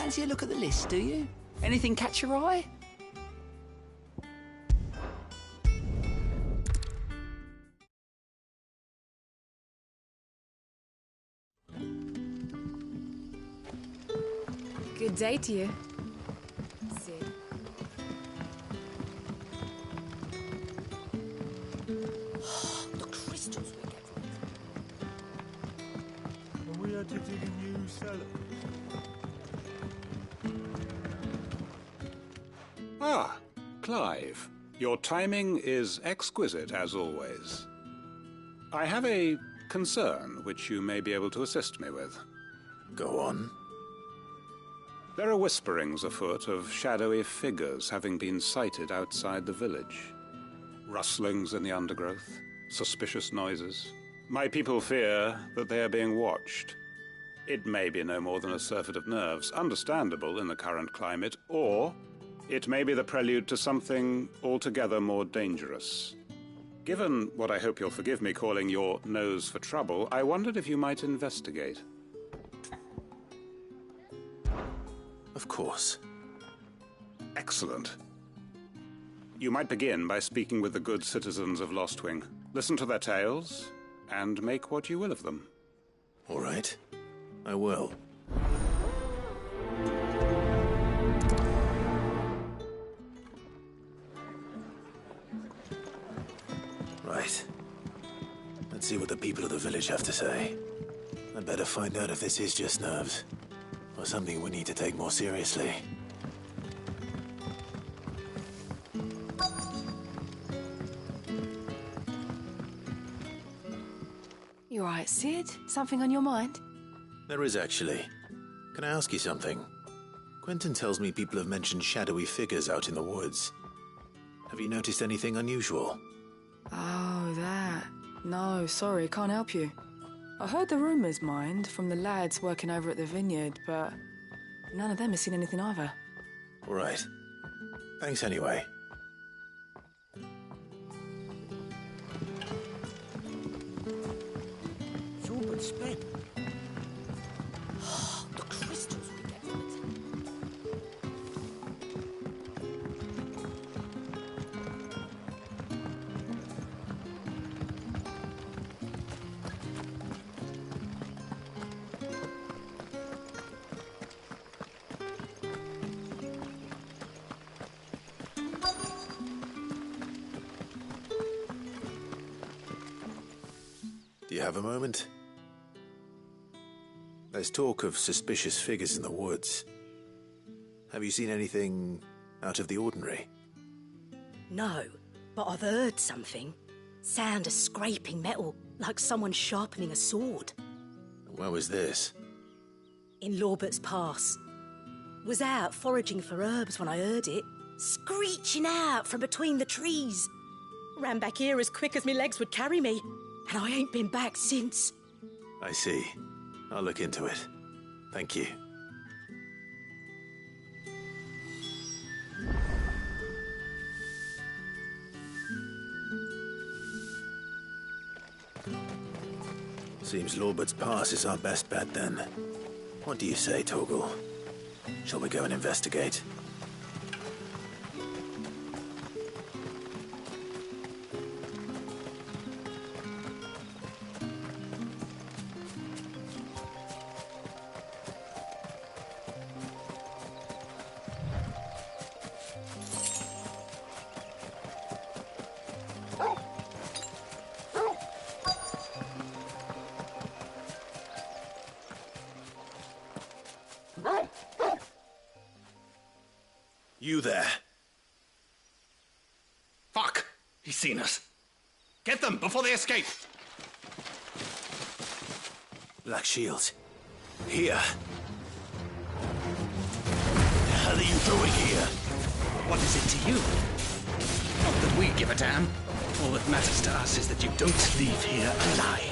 Fancy a look at the list, do you? Anything catch your eye? Good day to you. Sid. The crystals we get from it. Are we had to dig a new cellar? Ah, Clive. Your timing is exquisite, as always. I have a concern which you may be able to assist me with. Go on. There are whisperings afoot of shadowy figures having been sighted outside the village. Rustlings in the undergrowth, suspicious noises. My people fear that they are being watched. It may be no more than a surfeit of nerves, understandable in the current climate, or it may be the prelude to something altogether more dangerous. Given what I hope you'll forgive me calling your nose for trouble, I wondered if you might investigate. Of course. Excellent. You might begin by speaking with the good citizens of Lostwing. Listen to their tales, and make what you will of them. All right. I will. Right. Let's see what the people of the village have to say. I'd better find out if this is just nerves, or something we need to take more seriously. You alright, Sid? Something on your mind? There is actually. Can I ask you something? Quentin tells me people have mentioned shadowy figures out in the woods. Have you noticed anything unusual? Oh, that. No, sorry, can't help you. I heard the rumours, mind, from the lads working over at the vineyard, but none of them has seen anything either. All right. Thanks anyway. It's all but spent. The crystals we get from it. Do you have a moment? There's talk of suspicious figures in the woods. Have you seen anything out of the ordinary? No, but I've heard something. Sound of scraping metal, like someone sharpening a sword. Where was this? In Lorbert's Pass. Was out foraging for herbs when I heard it, screeching out from between the trees. Ran back here as quick as my legs would carry me, and I ain't been back since. I see. I'll look into it. Thank you. Seems Lorbert's Pass is our best bet then. What do you say, Torgal? Shall we go and investigate? You there. Fuck! He's seen us. Get them before they escape! Black Shields. Here. What the hell are you doing here? What is it to you? Not that we give a damn. All that matters to us is that you don't leave here alive.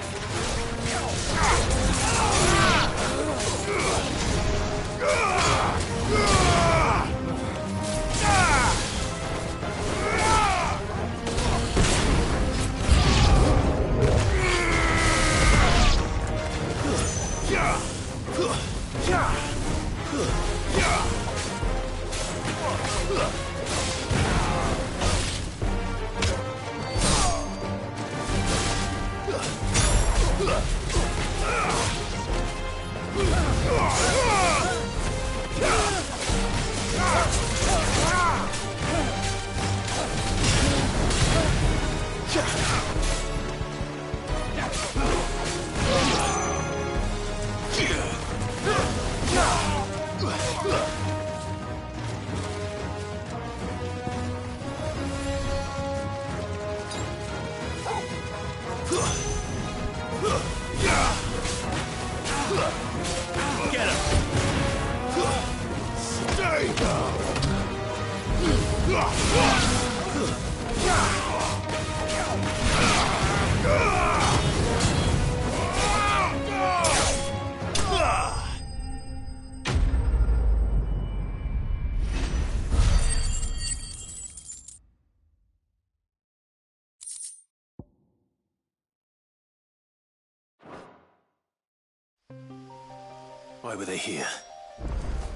Why were they here?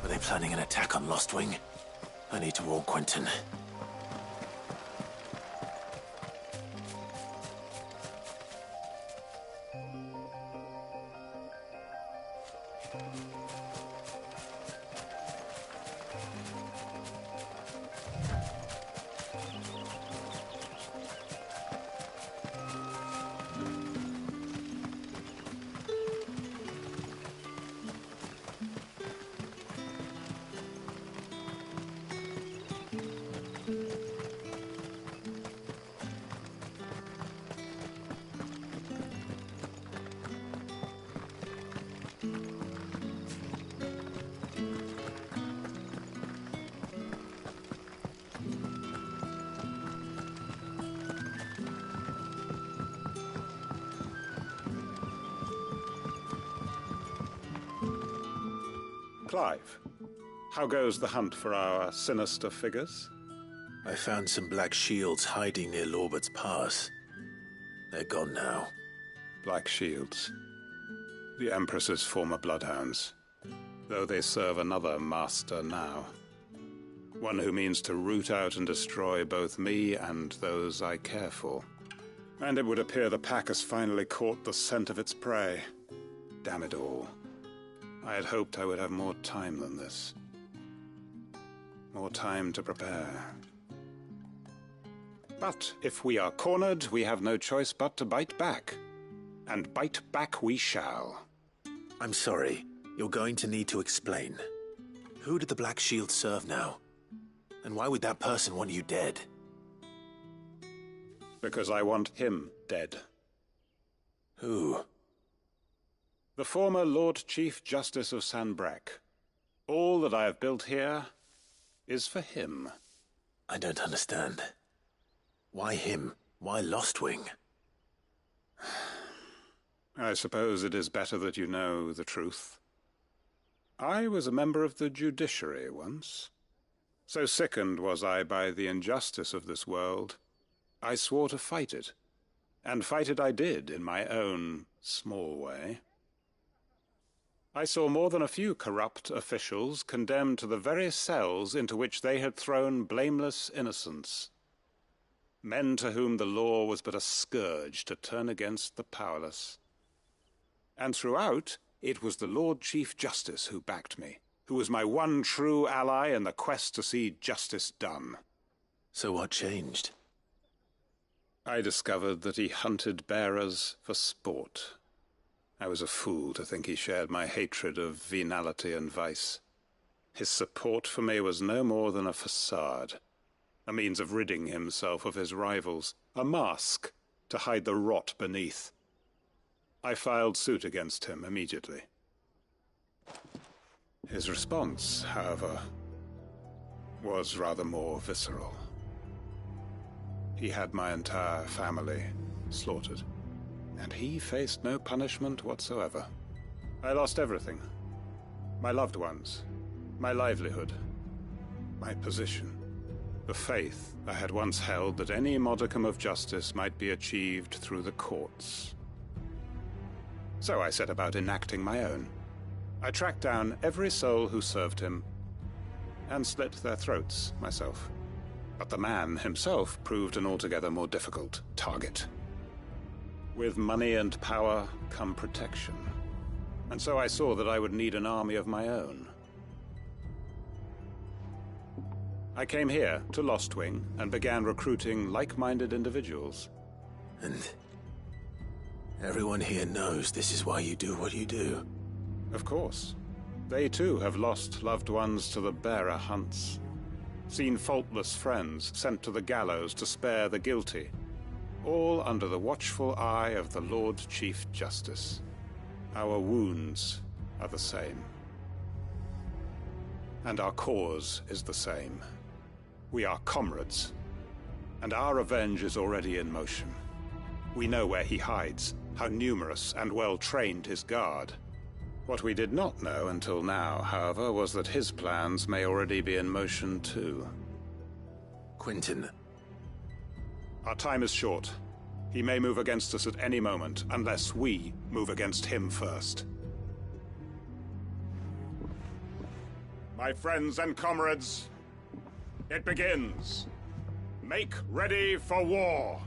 Were they planning an attack on Lostwing? I need to warn Quentin. Clive, how goes the hunt for our sinister figures? I found some black shields hiding near Lorbert's Pass. They're gone now. Black Shields. The Empress's former bloodhounds. Though they serve another master now. One who means to root out and destroy both me and those I care for. And it would appear the pack has finally caught the scent of its prey. Damn it all. I had hoped I would have more time than this. More time to prepare. But if we are cornered, we have no choice but to bite back. And bite back we shall. I'm sorry. You're going to need to explain. Who did the Black Shield serve now? And why would that person want you dead? Because I want him dead. Who? The former Lord Chief Justice of Sanbreque. All that I have built here is for him. I don't understand. Why him? Why Lostwing? I suppose it is better that you know the truth. I was a member of the judiciary once. So sickened was I by the injustice of this world, I swore to fight it. And fight it I did in my own small way. I saw more than a few corrupt officials condemned to the very cells into which they had thrown blameless innocents. Men to whom the law was but a scourge to turn against the powerless. And throughout, it was the Lord Chief Justice who backed me, who was my one true ally in the quest to see justice done. So what changed? I discovered that he hunted bearers for sport. I was a fool to think he shared my hatred of venality and vice. His support for me was no more than a facade, a means of ridding himself of his rivals, a mask to hide the rot beneath. I filed suit against him immediately. His response, however, was rather more visceral. He had my entire family slaughtered. And he faced no punishment whatsoever. I lost everything. My loved ones, my livelihood, my position, the faith I had once held that any modicum of justice might be achieved through the courts. So I set about enacting my own. I tracked down every soul who served him, and slit their throats myself. But the man himself proved an altogether more difficult target. With money and power come protection. And so I saw that I would need an army of my own. I came here to Lostwing and began recruiting like-minded individuals. And everyone here knows this is why you do what you do. Of course. They too have lost loved ones to the bearer hunts. Seen faultless friends sent to the gallows to spare the guilty. All under the watchful eye of the Lord Chief Justice. Our wounds are the same. And our cause is the same. We are comrades. And our revenge is already in motion. We know where he hides, how numerous and well-trained his guard. What we did not know until now, however, was that his plans may already be in motion too. Quentin. Our time is short. He may move against us at any moment, unless we move against him first. My friends and comrades, it begins. Make ready for war.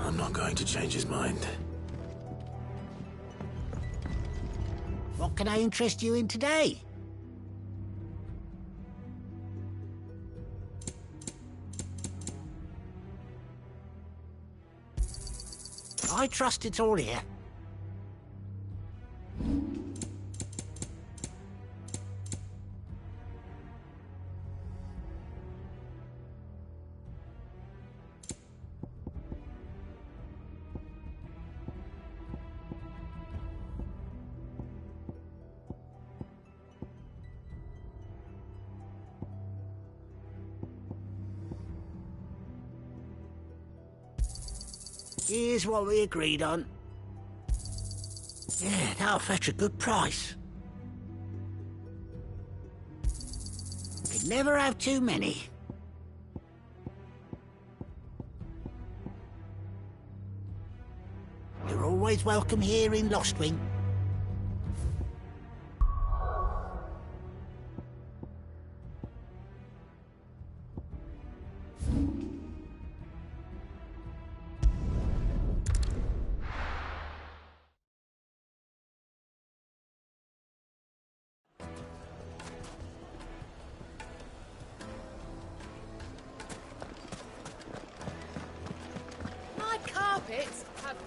I'm not going to change his mind. What can I interest you in today? I trust it's all here. Here's what we agreed on. Yeah, that'll fetch a good price. Could never have too many. You're always welcome here in Lostwing.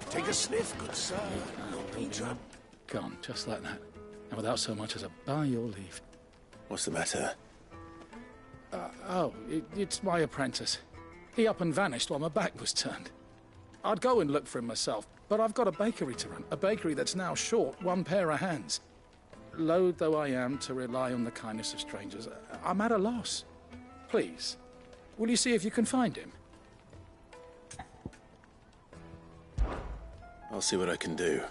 Take a sniff, good sir. No trouble. Gone, just like that. And without so much as a by your leave. What's the matter? It's my apprentice. He up and vanished while my back was turned. I'd go and look for him myself, but I've got a bakery to run. A bakery that's now short one pair of hands. Loath though I am to rely on the kindness of strangers, I'm at a loss. Please, will you see if you can find him? I'll see what I can do.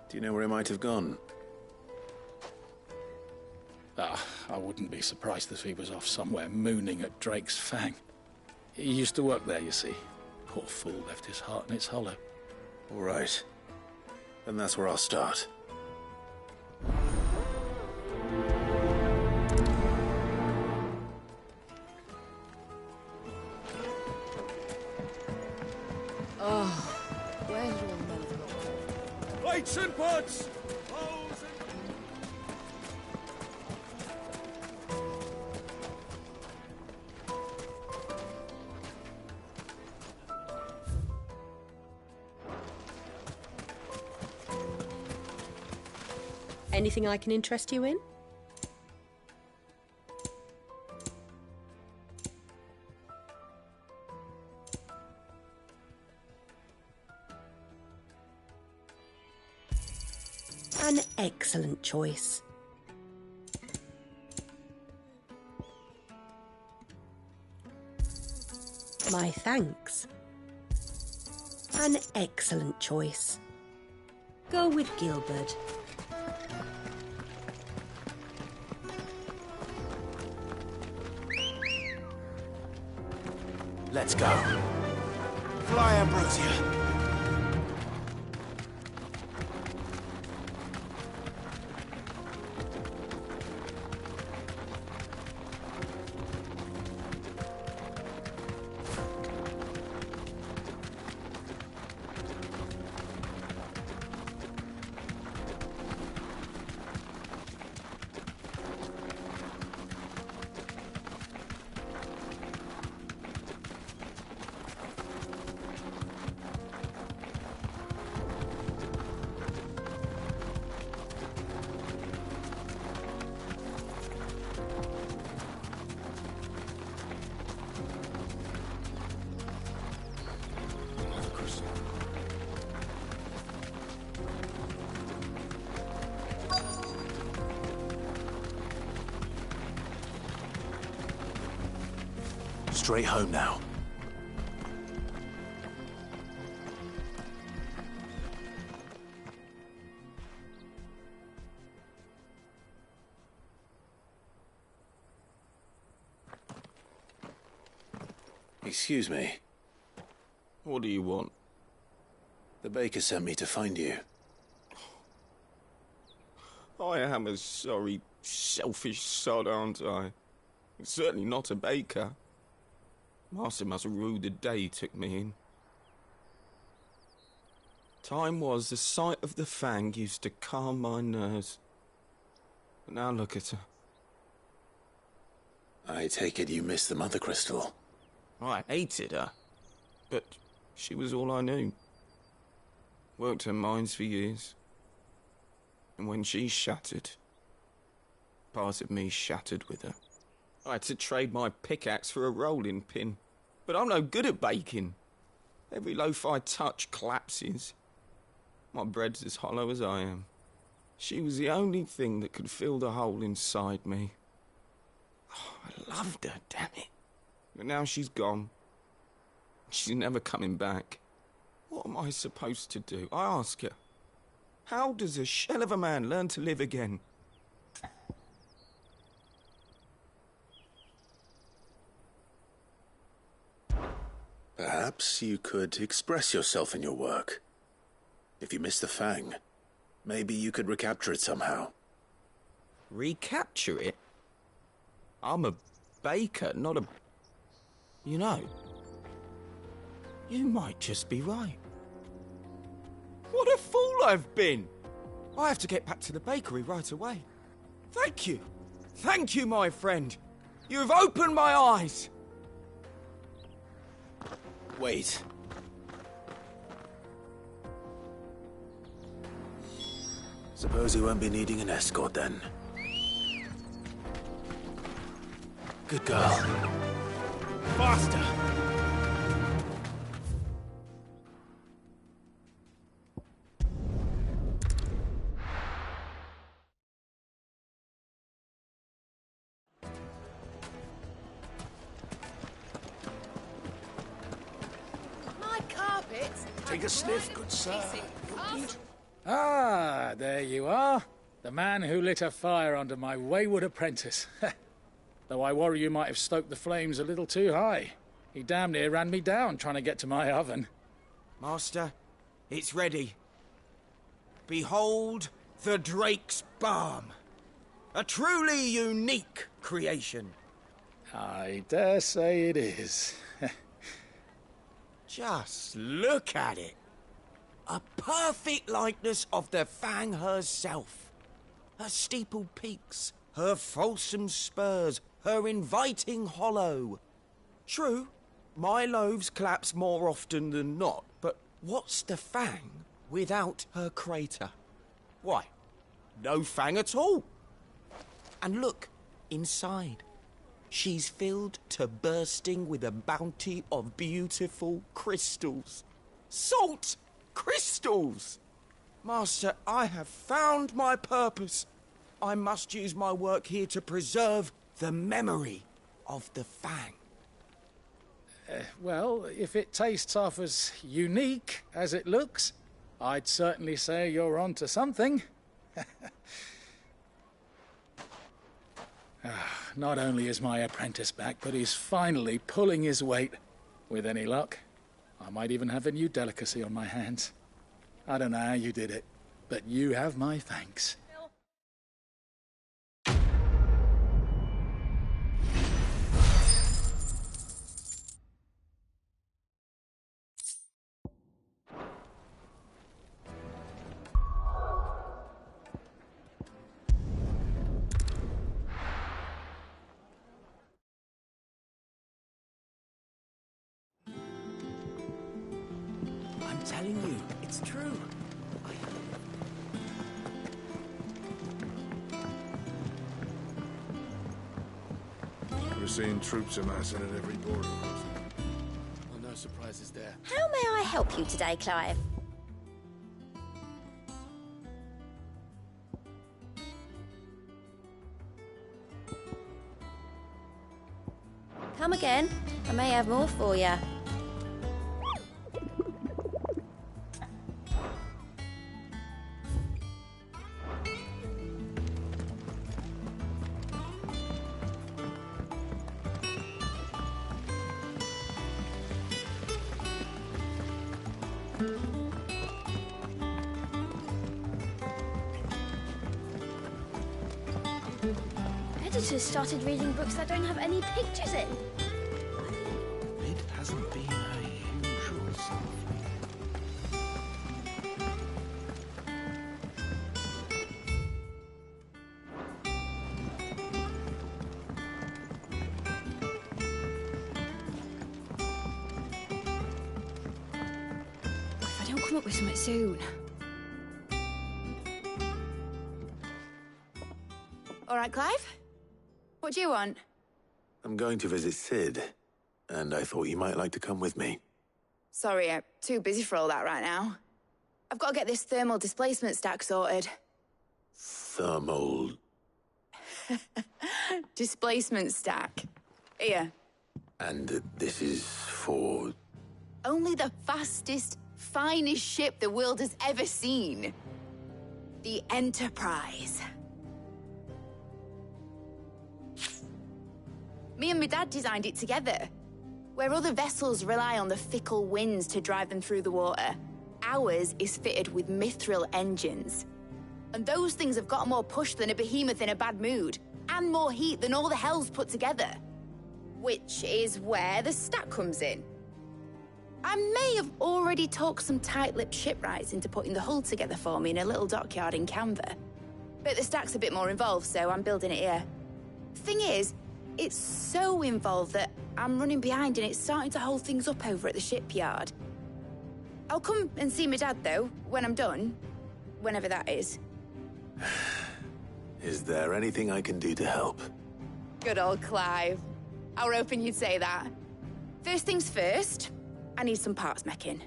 Do you know where he might have gone? I wouldn't be surprised if he was off somewhere mooning at Drake's Fang. He used to work there, you see. Poor fool left his heart in its hollow. All right. Then that's where I'll start. Where's your mother? Lights and pots! Anything I can interest you in? An excellent choice. My thanks. An excellent choice. Go with Gilbert. Let's go. Fly, Ambrosia. Straight home now. Excuse me. What do you want? The baker sent me to find you. I am a sorry, selfish sod, aren't I? Certainly not a baker. Master must rue the day he took me in. Time was the sight of the Fang used to calm my nerves. But now look at her. I take it you missed the Mother Crystal. I hated her, but she was all I knew. Worked her mines for years. And when she shattered, part of me shattered with her. I had to trade my pickaxe for a rolling pin, but I'm no good at baking. Every loaf I touch collapses. My bread's as hollow as I am. She was the only thing that could fill the hole inside me. Oh, I loved her, damn it. But now she's gone. She's never coming back. What am I supposed to do? I ask her. How does a shell of a man learn to live again? Perhaps you could express yourself in your work. If you miss the Fang, maybe you could recapture it somehow. Recapture it? I'm a baker, not a... You know, you might just be right. What a fool I've been! I have to get back to the bakery right away. Thank you. Thank you, my friend. You've opened my eyes. Wait. Suppose you won't be needing an escort then. Good girl. Faster! My carpets. Take a sniff, good sir. Ah, there you are. The man who lit a fire under my wayward apprentice. Though I worry you might have stoked the flames a little too high. He damn near ran me down trying to get to my oven. Master, it's ready. Behold the Drake's Balm. A truly unique creation. I dare say it is. Just look at it. A perfect likeness of the Fang herself. Her steepled peaks, her fulsome spurs, her inviting hollow. True, my loaves collapse more often than not, but what's the Fang without her crater? Why, no Fang at all. And look, inside. She's filled to bursting with a bounty of beautiful crystals. Salt crystals! Master, I have found my purpose. I must use my work here to preserve the memory of the Fang. Well, if it tastes half as unique as it looks, I'd certainly say you're onto something. Not only is my apprentice back, but he's finally pulling his weight. With any luck, I might even have a new delicacy on my hands. I don't know how you did it, but you have my thanks. I'm telling you, it's true. We're seeing troops amassing at every border crossing. Well, no surprises there. How may I help you today, Clive? Come again. I may have more for you. editors started reading books that don't have any pictures in. It hasn't been her usual self. If I don't come up with something soon. All right, Clive? What do you want? I'm going to visit Sid, and I thought you might like to come with me. Sorry, I'm too busy for all that right now. I've got to get this thermal displacement stack sorted. Thermal... Displacement stack. Here. And this is for... Only the fastest, finest ship the world has ever seen. The Enterprise. Me and my dad designed it together. Where other vessels rely on the fickle winds to drive them through the water, ours is fitted with mithril engines. And those things have got more push than a behemoth in a bad mood, and more heat than all the hells put together. Which is where the stack comes in. I may have already talked some tight-lipped shipwrights into putting the hull together for me in a little dockyard in Canva. But the stack's a bit more involved, so I'm building it here. Thing is, it's so involved that I'm running behind and it's starting to hold things up over at the shipyard. I'll come and see my dad, though, when I'm done. Whenever that is. Is there anything I can do to help? Good old Clive. I were hoping you'd say that. First things first, I need some parts meching.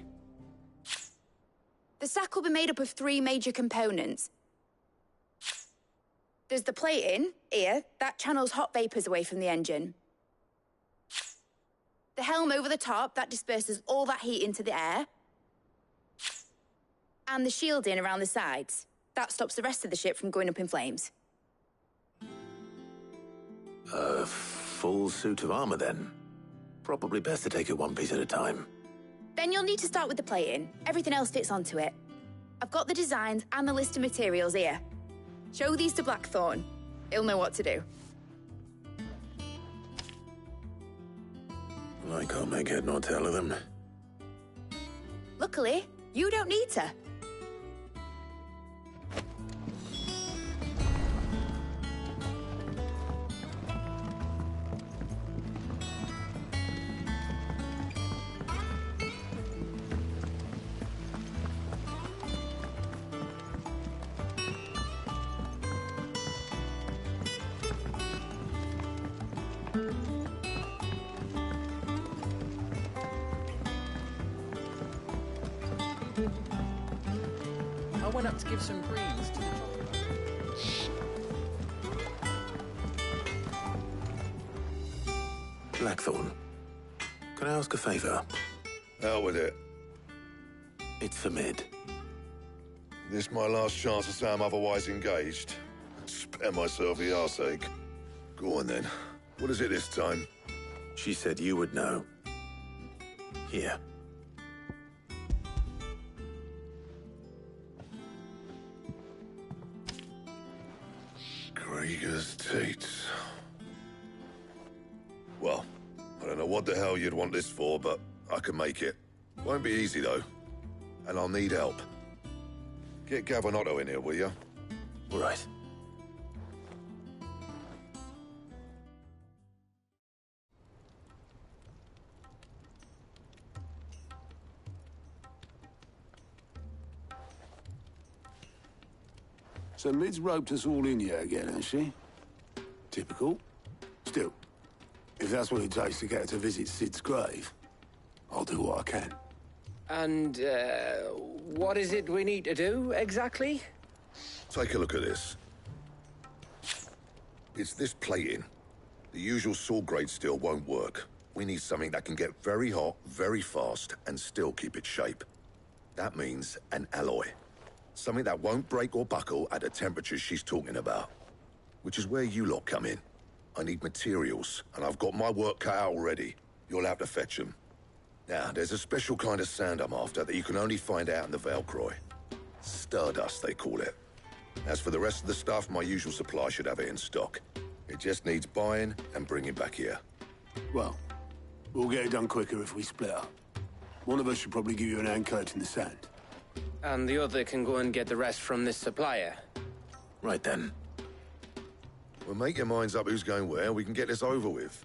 The stack will be made up of 3 major components. There's the plating, here, that channels hot vapors away from the engine. The helm over the top, that disperses all that heat into the air. And the shielding around the sides. That stops the rest of the ship from going up in flames. A full suit of armor, then. Probably best to take it one piece at a time. Then you'll need to start with the plating. Everything else fits onto it. I've got the designs and the list of materials here. Show these to Blackthorn. He'll know what to do. I can't make head nor tail of them. Luckily, you don't need to. I went up to give some greens to the Blackthorn, can I ask a favor? Hell with it. It's for Mid. This my last chance to say I'm otherwise engaged. Spare myself the arseache. Go on then. What is it this time? She said you would know. Here. Krieger's teats. Well, I don't know what the hell you'd want this for, but I can make it. Won't be easy, though. And I'll need help. Get Gavin-Otto in here, will you? All right. So Mid's roped us all in here again, has she? Typical. Still, if that's what it takes to get her to visit Sid's grave, I'll do what I can. And, what is it we need to do, exactly? Take a look at this. It's this plating. The usual saw-grade steel won't work. We need something that can get very hot, very fast, and still keep its shape. That means an alloy. Something that won't break or buckle at the temperatures she's talking about. Which is where you lot come in. I need materials, and I've got my work cut out already. You'll have to fetch them. Now, there's a special kind of sand I'm after that you can only find out in the Valcroy. Stardust, they call it. As for the rest of the stuff, my usual supply should have it in stock. It just needs buying and bringing back here. Well, we'll get it done quicker if we split up. One of us should probably give you an anchor in the sand. And the other can go and get the rest from this supplier. Right then. Well, make your minds up who's going where. We can get this over with.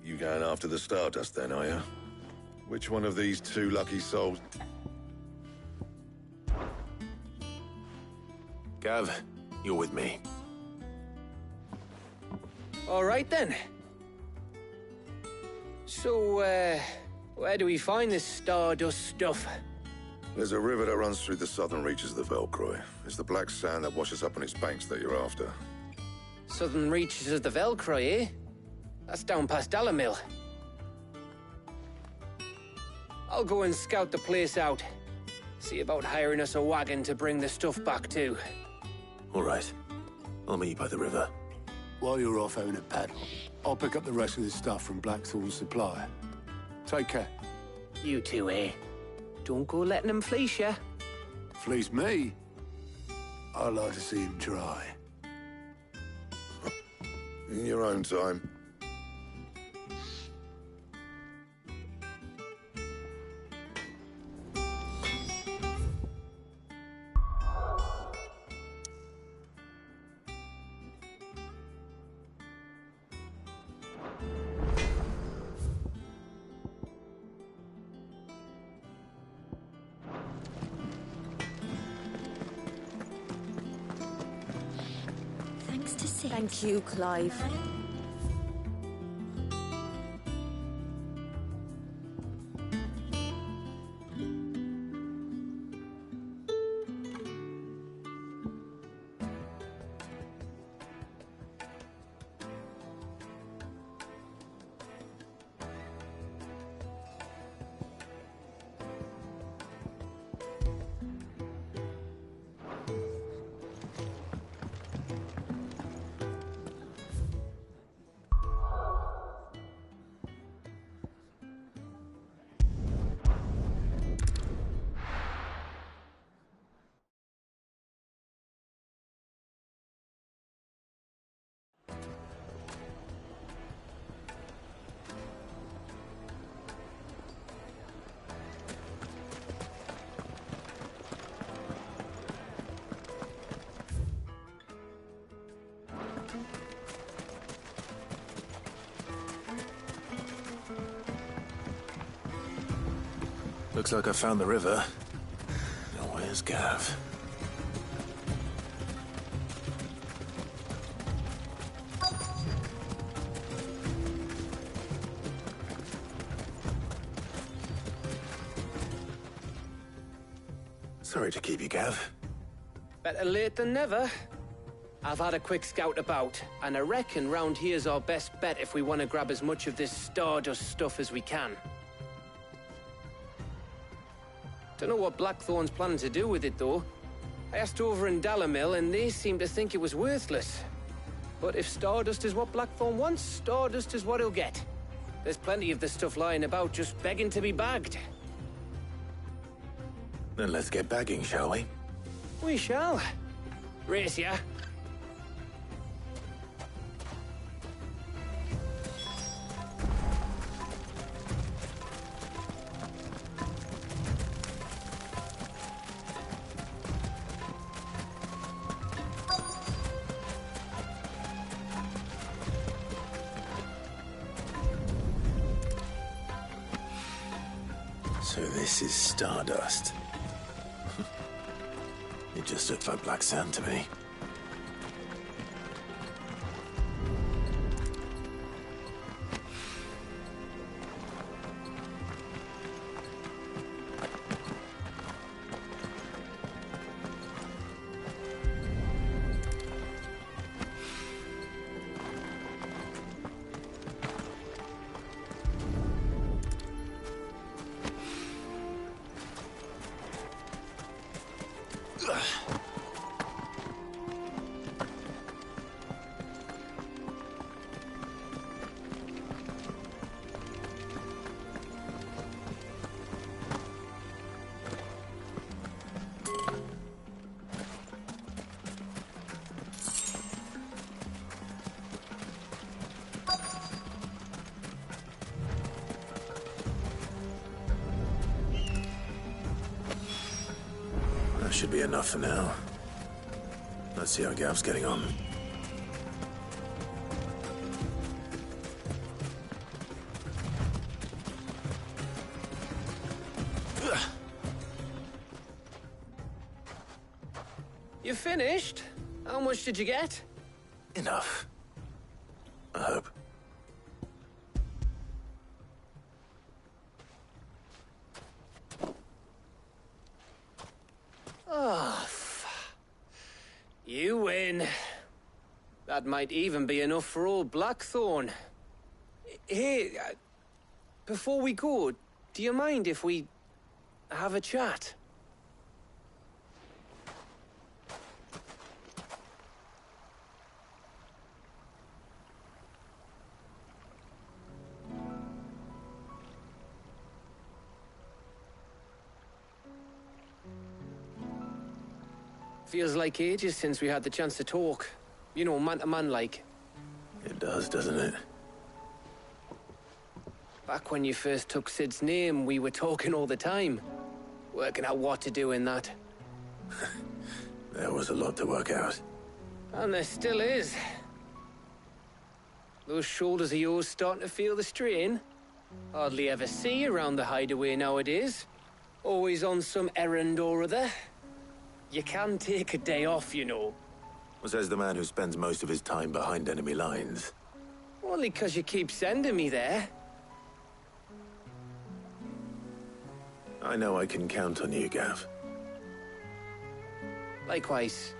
You going after the Stardust then, are you? Which one of these two lucky souls? Gav, you're with me. All right, then. So, where do we find this Stardust stuff? There's a river that runs through the southern reaches of the Velcroy. It's the black sand that washes up on its banks that you're after. Southern reaches of the Velcroy, eh? That's down past Dalamil. I'll go and scout the place out. See about hiring us a wagon to bring the stuff back to. All right. I'll meet you by the river. While you're off having a paddle, I'll pick up the rest of the stuff from Blackthorn's supplier. Take care. You two, eh? Don't go letting them fleece ya. Fleece me? I'd like to see him try. In your own time. Thank you, Clive. Looks like I found the river. Now where's Gav? Sorry to keep you, Gav. Better late than never. I've had a quick scout about, and I reckon round here's our best bet if we want to grab as much of this Stardust stuff as we can. Don't know what Blackthorn's planning to do with it, though. I asked over in Dalamil, and they seem to think it was worthless. But if Stardust is what Blackthorn wants, Stardust is what he'll get. There's plenty of this stuff lying about, just begging to be bagged. Then let's get bagging, shall we? We shall. Race ya. So this is Stardust. It just looked like black sand to me. That should be enough for now. Let's see how Gav's getting on. You finished? How much did you get? Enough. I hope. Oh, you win. That might even be enough for old Blackthorn. Hey, before we go, do you mind if we have a chat? Feels like ages since we had the chance to talk. You know, man to man like. It does, doesn't it? Back when you first took Sid's name, we were talking all the time. Working out what to do in that. There was a lot to work out. And there still is. Those shoulders of yours starting to feel the strain. Hardly ever see you around the hideaway nowadays. Always on some errand or other. You can take a day off, you know. Says the man who spends most of his time behind enemy lines. Only 'cause you keep sending me there. I know I can count on you, Gav. Likewise.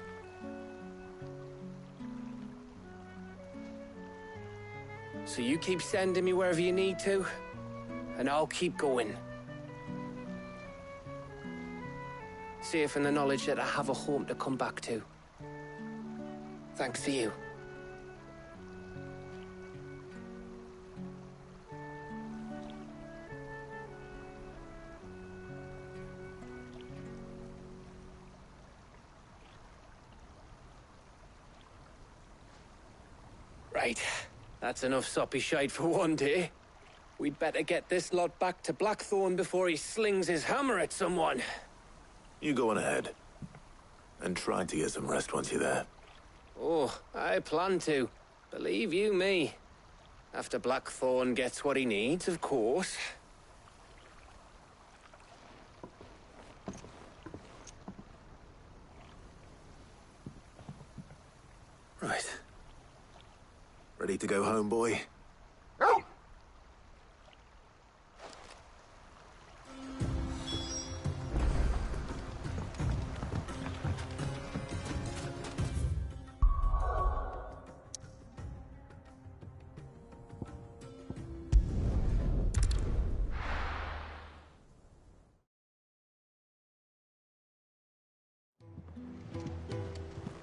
So you keep sending me wherever you need to, and I'll keep going. Safe in the knowledge that I have a home to come back to. Thanks to you. Right. That's enough soppy shite for one day. We'd better get this lot back to Blackthorn before he slings his hammer at someone. You go on ahead. And try to get some rest once you're there. Oh, I plan to. Believe you me. After Blackthorn gets what he needs, of course. Right. Ready to go home, boy?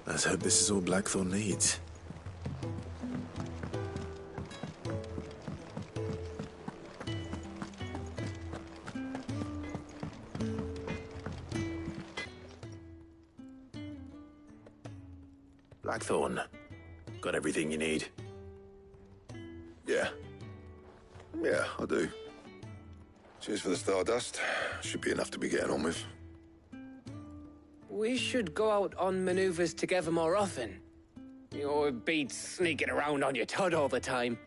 Let's hope this is all Blackthorn needs. Blackthorn, got everything you need? Yeah. Yeah, I do. Cheers for the Stardust. Should be enough to be getting on with. We should go out on maneuvers together more often. You know, it beats sneaking around on your Todd all the time.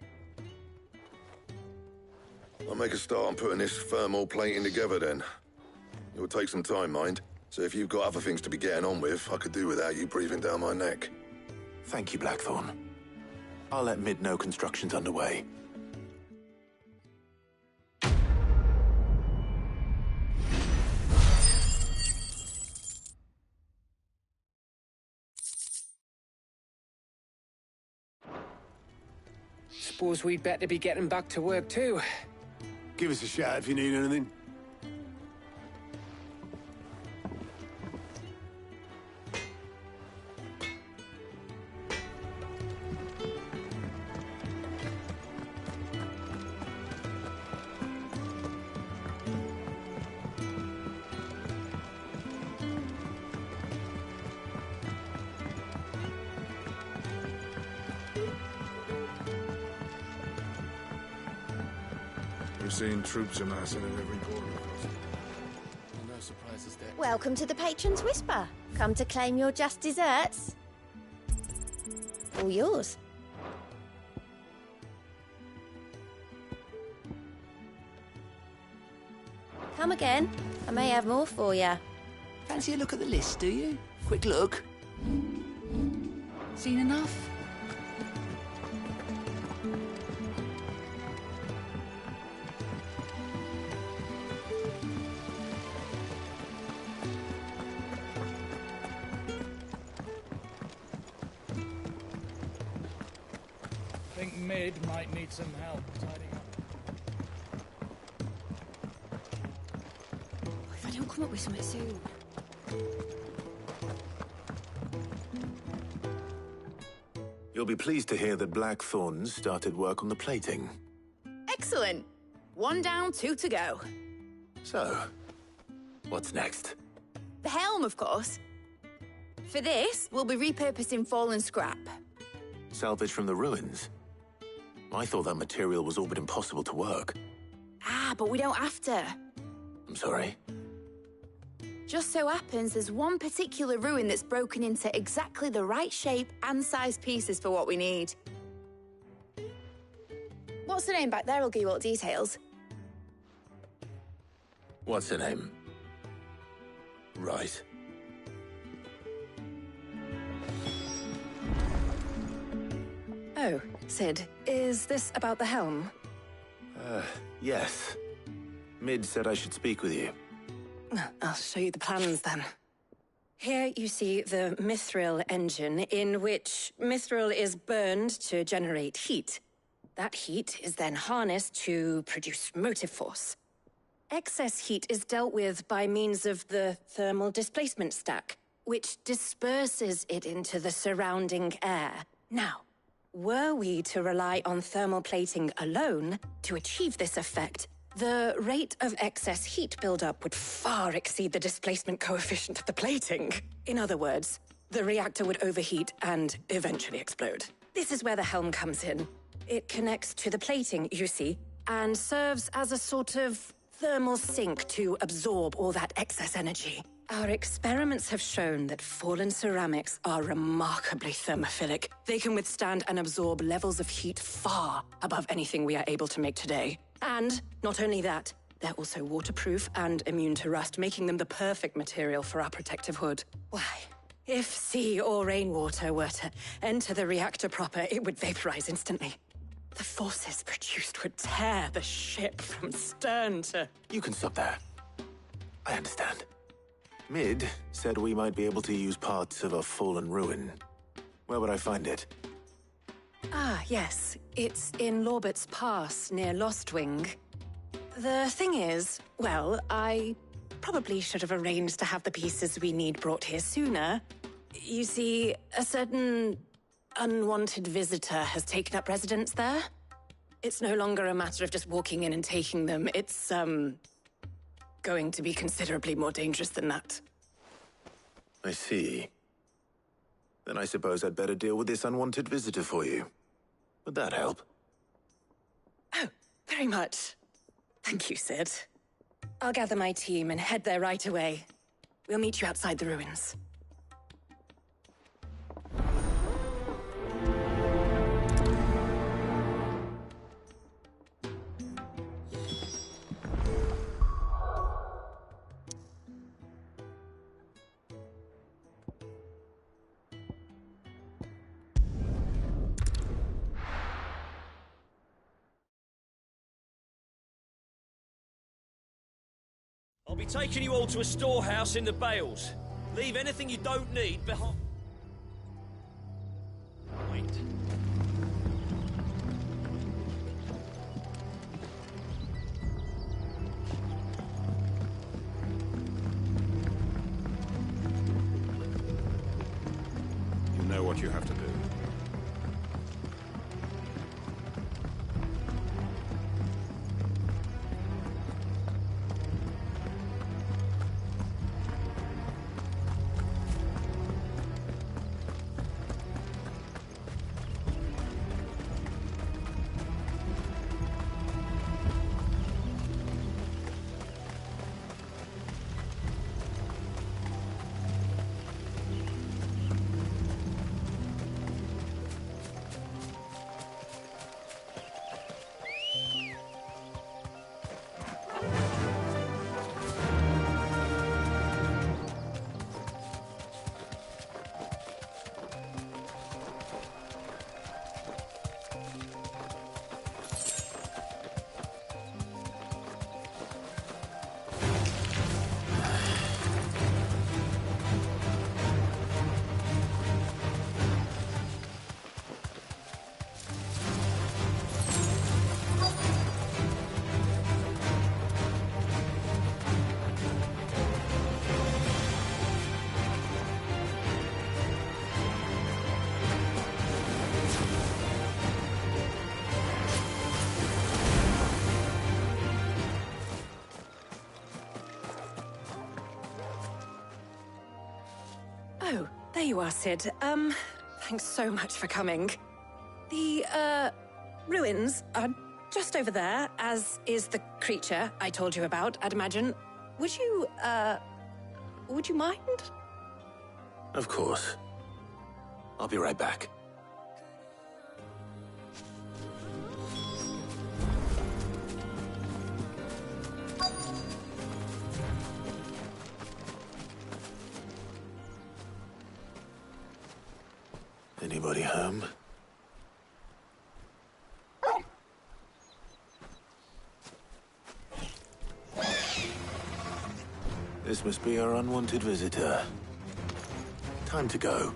I'll make a start on putting this thermal plating together then. It will take some time, mind. So if you've got other things to be getting on with, I could do without you breathing down my neck. Thank you, Blackthorn. I'll let Mid know construction's underway. Suppose we'd better be getting back to work too. Give us a shout if you need anything. We've seen troops amassing at every border crossing. No surprises there. Welcome to the Patron's Whisper. Come to claim your just desserts? All yours. Come again. I may have more for you. Fancy a look at the list, do you? Quick look. Seen enough? I think Mid might need some help tidying up. If I don't come up with something soon. You'll be pleased to hear that Blackthorn's started work on the plating. Excellent. 1 down, 2 to go. So, what's next? The helm, of course. For this, we'll be repurposing fallen scrap. Salvage from the ruins? I thought that material was all but impossible to work. Ah, but we don't have to. I'm sorry. Just so happens there's one particular ruin that's broken into exactly the right shape and size pieces for what we need. What's the name back there? I'll give you all the details. What's her name? Right. Oh, Sid, is this about the helm? Yes. Mid said I should speak with you. I'll show you the plans then. Here you see the Mithril engine, in which Mithril is burned to generate heat. That heat is then harnessed to produce motive force. Excess heat is dealt with by means of the thermal displacement stack, which disperses it into the surrounding air. Now, were we to rely on thermal plating alone to achieve this effect, the rate of excess heat buildup would far exceed the displacement coefficient of the plating. In other words, the reactor would overheat and eventually explode. This is where the helm comes in. It connects to the plating, you see, and serves as a sort of thermal sink to absorb all that excess energy. Our experiments have shown that fallen ceramics are remarkably thermophilic. They can withstand and absorb levels of heat far above anything we are able to make today. And not only that, they're also waterproof and immune to rust, making them the perfect material for our protective hood. Why, if sea or rainwater were to enter the reactor proper, it would vaporize instantly. The forces produced would tear the ship from stern to... You can stop there. I understand. Mid said we might be able to use parts of a fallen ruin. Where would I find it? Ah, yes. It's in Lorbert's Pass, near Lostwing. The thing is, well, I probably should have arranged to have the pieces we need brought here sooner. You see, a certain unwanted visitor has taken up residence there. It's no longer a matter of just walking in and taking them. It's, going to be considerably more dangerous than that. I see. Then I suppose I'd better deal with this unwanted visitor for you. Would that help? Oh, very much. Thank you, Sid. I'll gather my team and head there right away. We'll meet you outside the ruins. I'll be taking you all to a storehouse in the Bales. Leave anything you don't need behind. Wait. You know what you have to do. Oh, there you are, Sid. Thanks so much for coming. The, ruins are just over there, as is the creature I told you about, I'd imagine. Would you mind? Of course. I'll be right back. Anybody home? This must be our unwanted visitor. Time to go.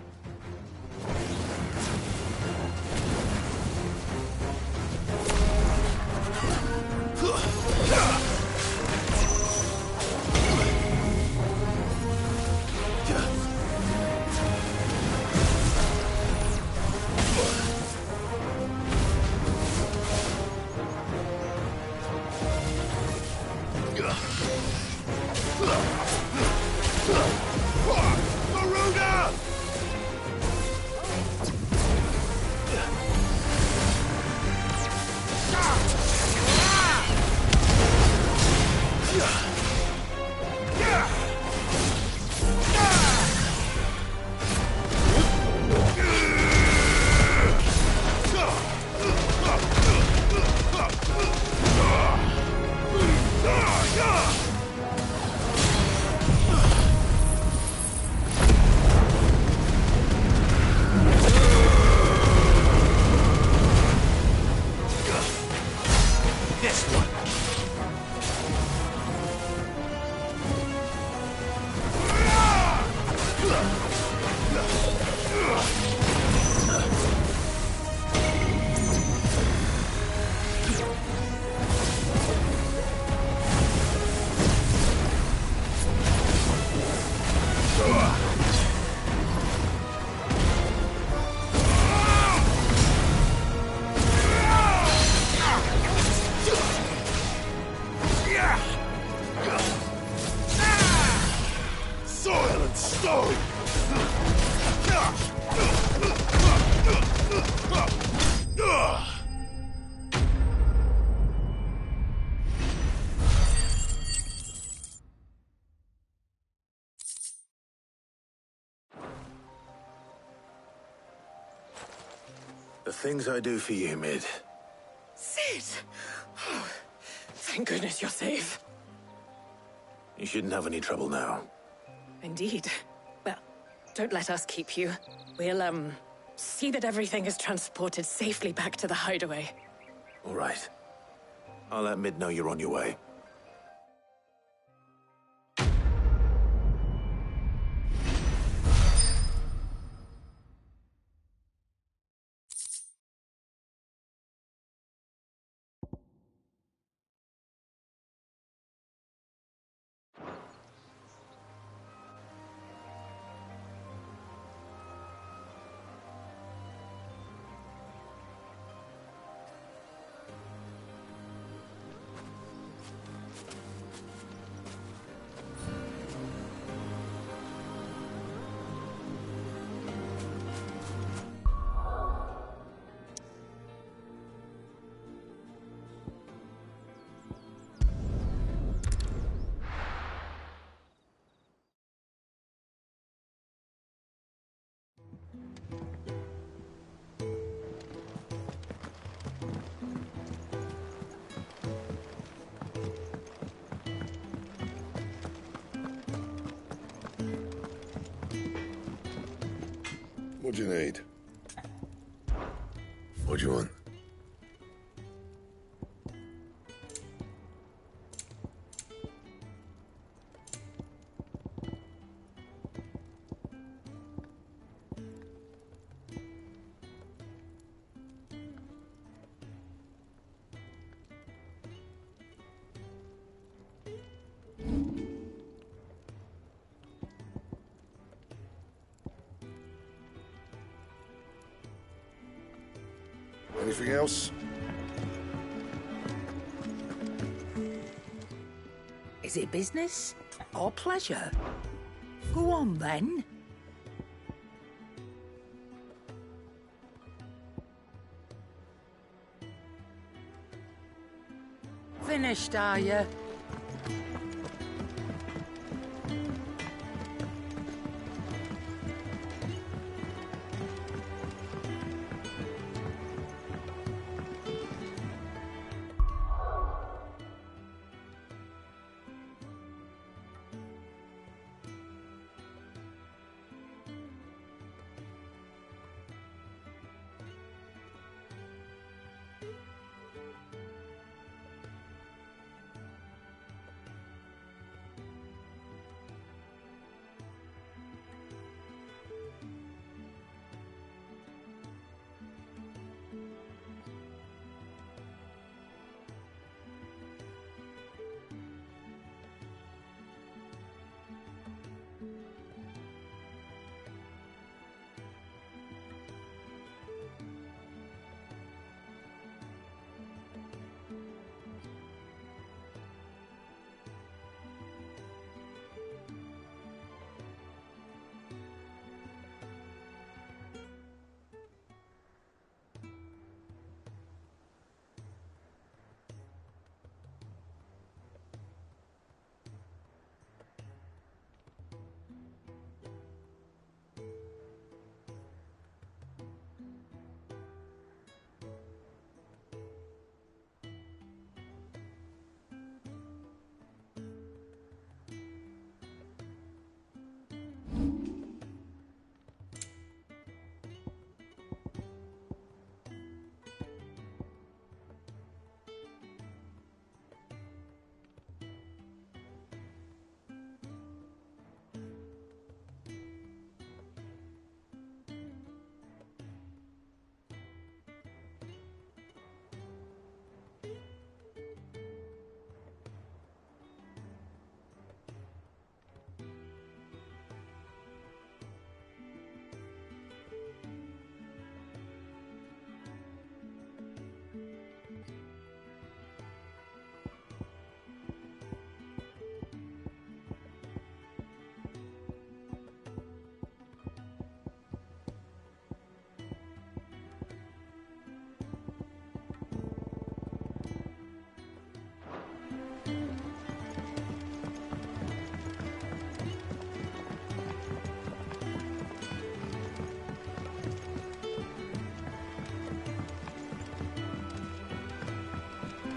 The things I do for you, Mid. Sid! Oh, thank goodness you're safe. You shouldn't have any trouble now. Indeed. Well, don't let us keep you. We'll, see that everything is transported safely back to the hideaway. All right. I'll let Mid know you're on your way. What do you need? What do you want? Anything else? Is it business or pleasure? Go on, then. Finished, are you?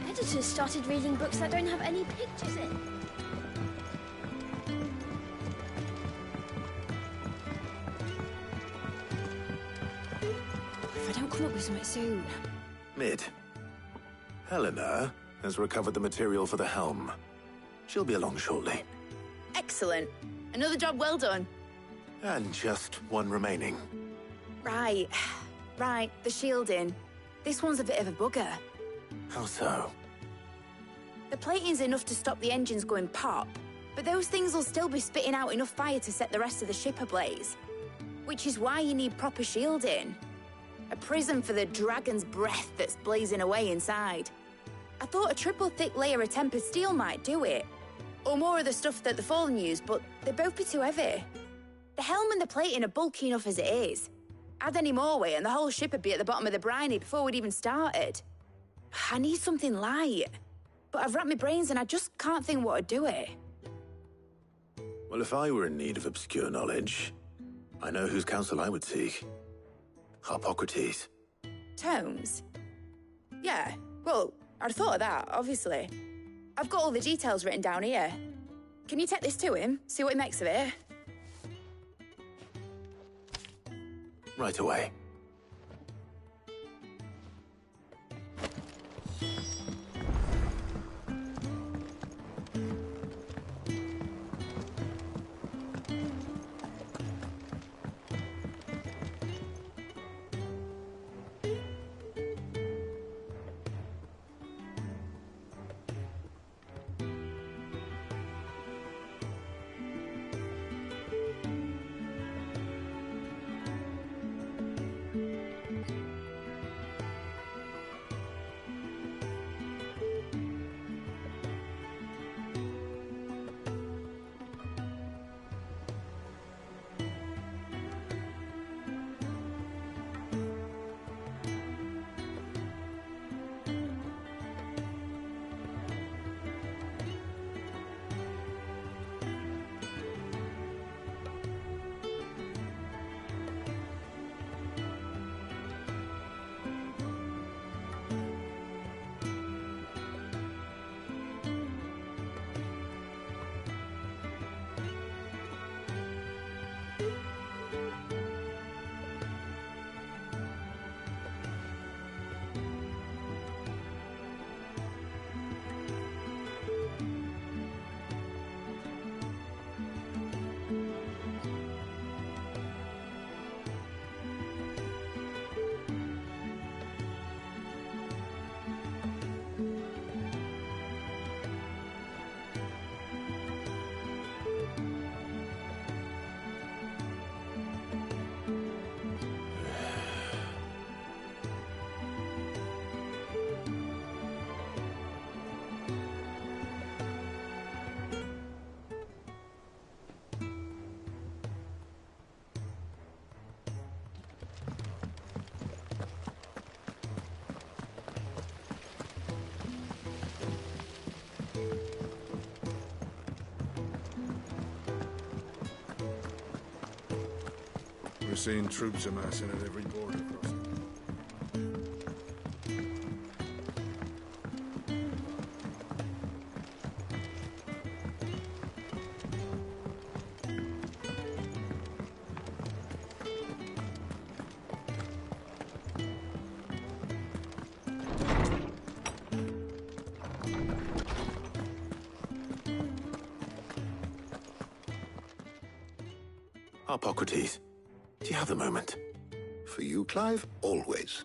Editors started reading books that don't have any pictures in. If I don't come up with something soon. Mid. Helena has recovered the material for the helm. She'll be along shortly. Excellent. Another job well done. And just one remaining. Right. Right, the shielding. This one's a bit of a bugger. How so? The plating's enough to stop the engines going pop, but those things will still be spitting out enough fire to set the rest of the ship ablaze. Which is why you need proper shielding. A prism for the dragon's breath that's blazing away inside. I thought a triple thick layer of tempered steel might do it. Or more of the stuff that the Fallen use, but they'd both be too heavy. The helm and the plating are bulky enough as it is. Add any more weight and the whole ship would be at the bottom of the briny before we'd even started. I need something light. But I've racked my brains and I just can't think what would do it. Well, if I were in need of obscure knowledge, I know whose counsel I would seek. Harpocrates. Tomes? Yeah, well, I'd thought of that, obviously. I've got all the details written down here. Can you take this to him, see what he makes of it? Right away. seeing troops amassing at every border crossing. Harpocrates, do you have a moment? For you, Clive, always.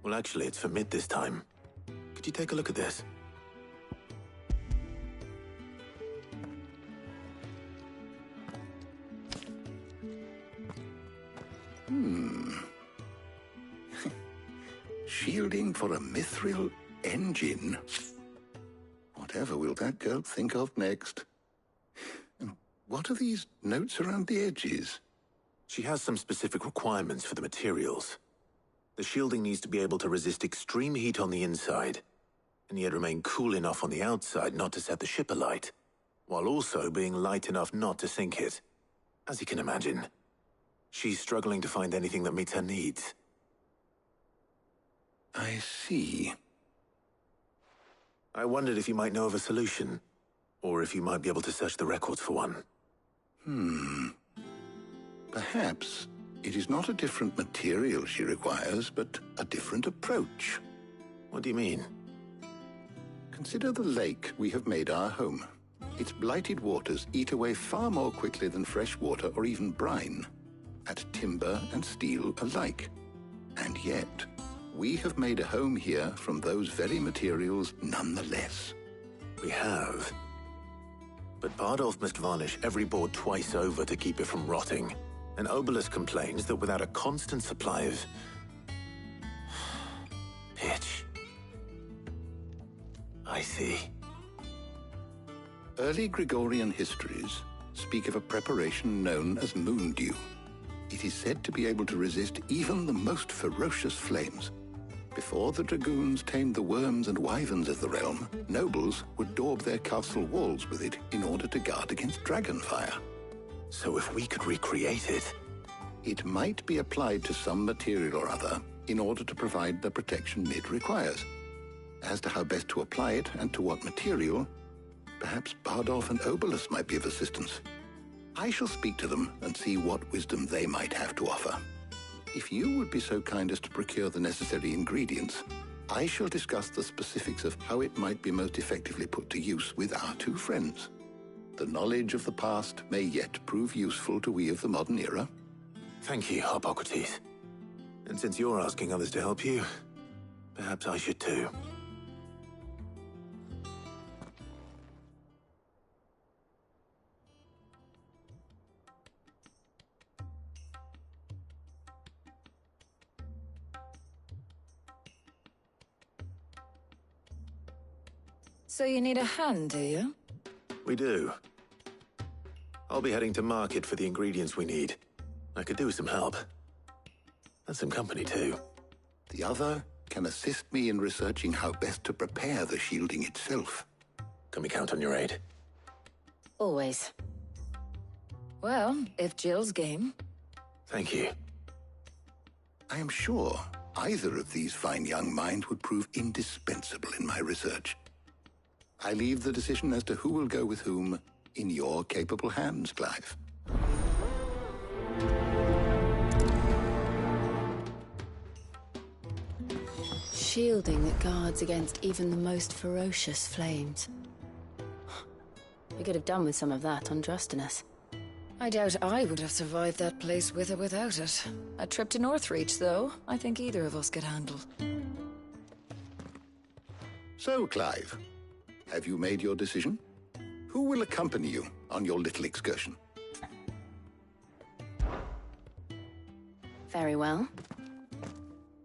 Well, actually, it's for Mid this time. Could you take a look at this? Shielding for a mithril engine. Whatever will that girl think of next? And what are these notes around the edges? She has some specific requirements for the materials. The shielding needs to be able to resist extreme heat on the inside, and yet remain cool enough on the outside not to set the ship alight, while also being light enough not to sink it. As you can imagine, she's struggling to find anything that meets her needs. I see. I wondered if you might know of a solution, or if you might be able to search the records for one. Perhaps it is not a different material she requires, but a different approach. What do you mean? Consider the lake we have made our home. Its blighted waters eat away far more quickly than fresh water or even brine, at timber and steel alike. And yet, we have made a home here from those very materials nonetheless. We have. But Bardolph must varnish every board twice over to keep it from rotting. And Obelus complains that without a constant supply of pitch. I see. Early Gregorian histories speak of a preparation known as moondew. It is said to be able to resist even the most ferocious flames. Before the dragoons tamed the worms and wyverns of the realm, nobles would daub their castle walls with it in order to guard against dragonfire. So if we could recreate it... It might be applied to some material or other in order to provide the protection Mid requires. As to how best to apply it and to what material, perhaps Bardolph and Obelus might be of assistance. I shall speak to them and see what wisdom they might have to offer. If you would be so kind as to procure the necessary ingredients, I shall discuss the specifics of how it might be most effectively put to use with our two friends. The knowledge of the past may yet prove useful to we of the modern era. Thank you, Harpocrates. And since you're asking others to help you, perhaps I should too. So you need a hand, do you? We do. I'll be heading to market for the ingredients we need. I could do with some help. And some company, too. The other can assist me in researching how best to prepare the shielding itself. Can we count on your aid? Always. Well, if Jill's game. Thank you. I am sure either of these fine young minds would prove indispensable in my research. I leave the decision as to who will go with whom in your capable hands, Clive. Shielding that guards against even the most ferocious flames. We could have done with some of that on Drustinus. I doubt I would have survived that place with or without it. A trip to Northreach, though, I think either of us could handle. So, Clive, have you made your decision? Who will accompany you on your little excursion? Very well.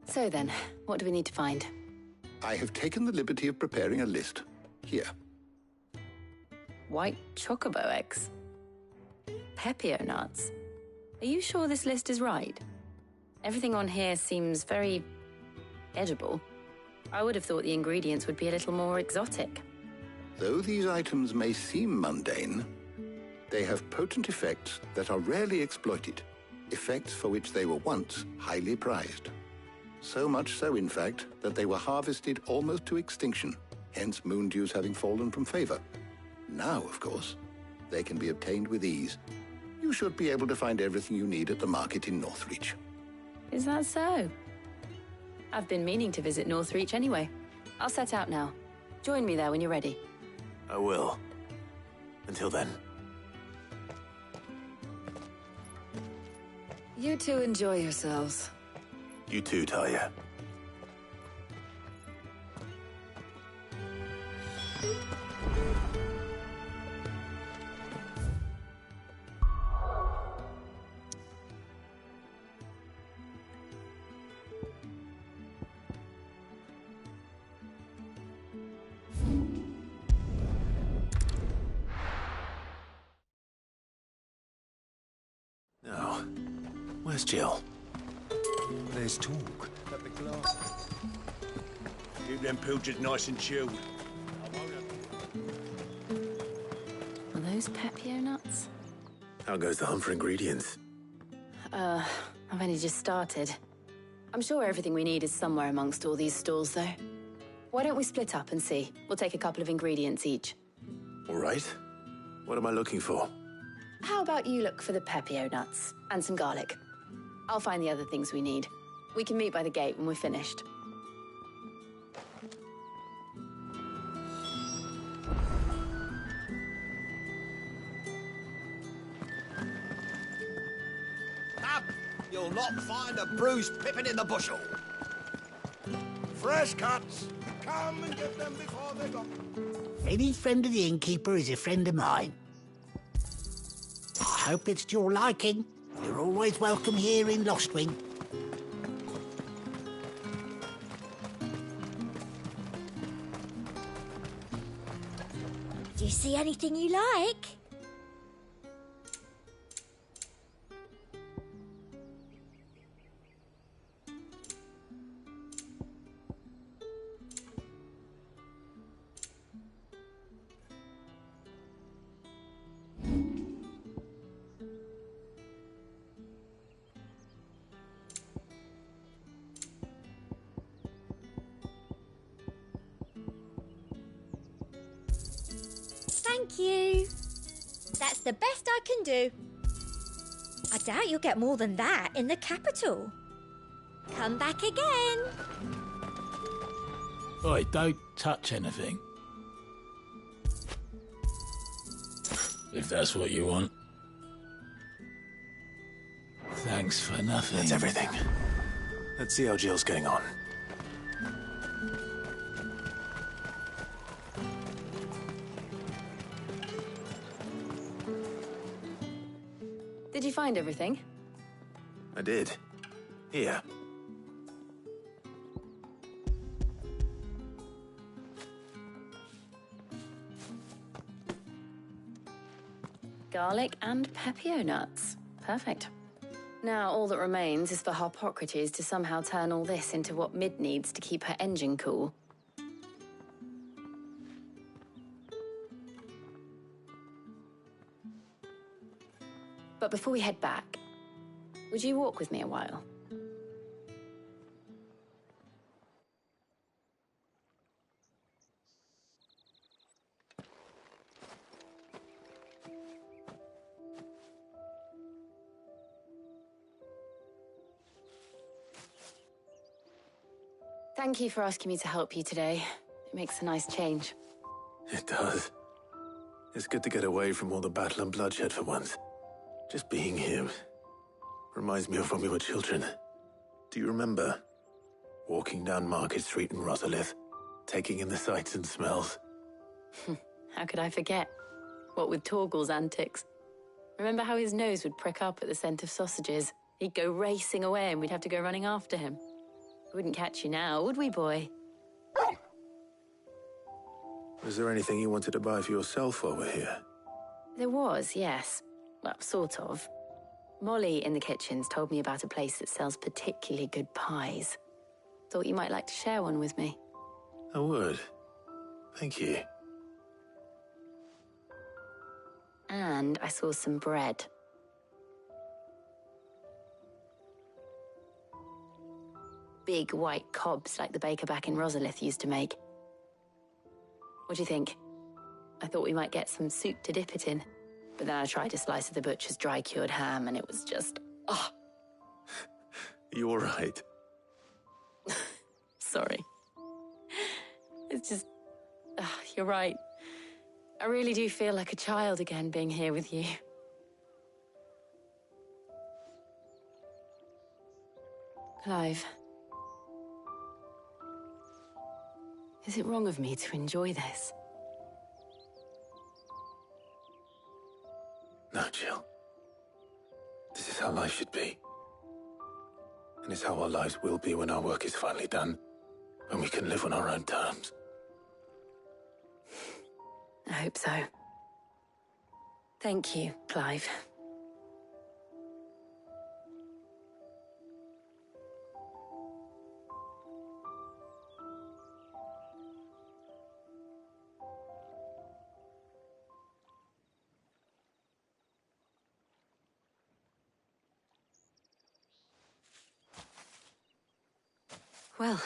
So then, what do we need to find? I have taken the liberty of preparing a list. Here. White chocobo eggs. Pepio nuts. Are you sure this list is right? Everything on here seems very edible. I would have thought the ingredients would be a little more exotic. Though these items may seem mundane, they have potent effects that are rarely exploited, effects for which they were once highly prized. So much so, in fact, that they were harvested almost to extinction, hence moondews having fallen from favor. Now, of course, they can be obtained with ease. You should be able to find everything you need at the market in Northreach. Is that so? I've been meaning to visit Northreach anyway. I'll set out now. Join me there when you're ready. I will. Until then. You two enjoy yourselves. You too, Talia. Now, where's Jill? There's talk at the glass. Keep them pilchards nice and chilled. Are those Pepio nuts? How goes the hunt for ingredients? I've only just started. I'm sure everything we need is somewhere amongst all these stalls, though. Why don't we split up and see? We'll take a couple of ingredients each. All right. What am I looking for? How about you look for the Pepio nuts and some garlic? I'll find the other things we need. We can meet by the gate when we're finished. Up! You'll not find a bruised pippin in the bushel. Fresh cuts. Come and get them before they're gone. Any friend of the innkeeper is a friend of mine. I hope it's to your liking. You're always welcome here in Lostwing. Do you see anything you like? Thank you. That's the best I can do. I doubt you'll get more than that in the capital. Come back again. Oi, don't touch anything. If that's what you want. Thanks for nothing. That's everything. Let's see how Jill's getting on. Did you find everything? I did. Here. Garlic and Pepio nuts. Perfect. Now all that remains is for Harpocrates to somehow turn all this into what Mid needs to keep her engine cool. But before we head back, would you walk with me a while? Thank you for asking me to help you today. It makes a nice change. It does. It's good to get away from all the battle and bloodshed for once. Just being here reminds me of when we were children. Do you remember? Walking down Market Street in Rosalith, taking in the sights and smells. How could I forget? What with Torgal's antics. Remember how his nose would prick up at the scent of sausages? He'd go racing away and we'd have to go running after him. We wouldn't catch you now, would we, boy? Was there anything you wanted to buy for yourself while we're here? There was, yes. Well, sort of. Molly in the kitchens told me about a place that sells particularly good pies. Thought you might like to share one with me. I would. Thank you. And I saw some bread. big white cobs like the baker back in Rosalith used to make. What do you think? I thought we might get some soup to dip it in, but then I tried a slice of the butcher's dry-cured ham and it was just... oh. You all right? Sorry. It's just... you're right. I really do feel like a child again being here with you. Clive. Is it wrong of me to enjoy this? No, Jill. This is how life should be. And it's how our lives will be when our work is finally done. When we can live on our own terms. I hope so. Thank you, Clive. Well,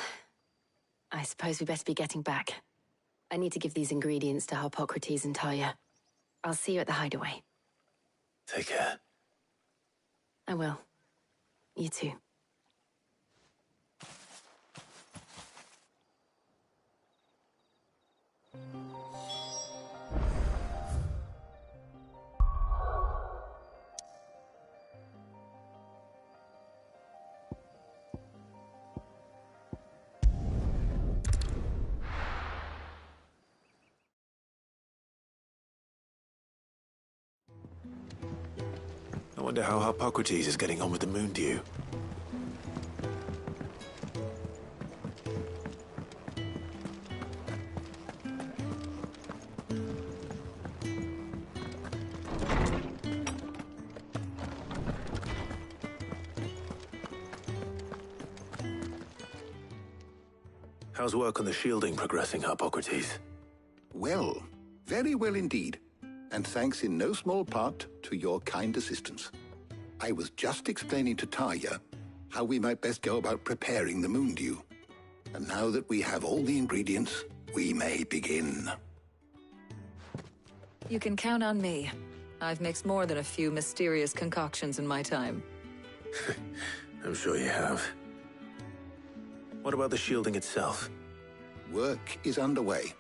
I suppose we better be getting back. I need to give these ingredients to Harpocrates and Tarja. I'll see you at the hideaway. Take care. I will. You too. I wonder how Harpocrates is getting on with the Moondew. How's work on the shielding progressing, Harpocrates? Well, very well indeed. And thanks in no small part to your kind assistance. I was just explaining to Tarja how we might best go about preparing the Moondew. And now that we have all the ingredients, we may begin. You can count on me. I've mixed more than a few mysterious concoctions in my time. I'm sure you have. What about the shielding itself? Work is underway,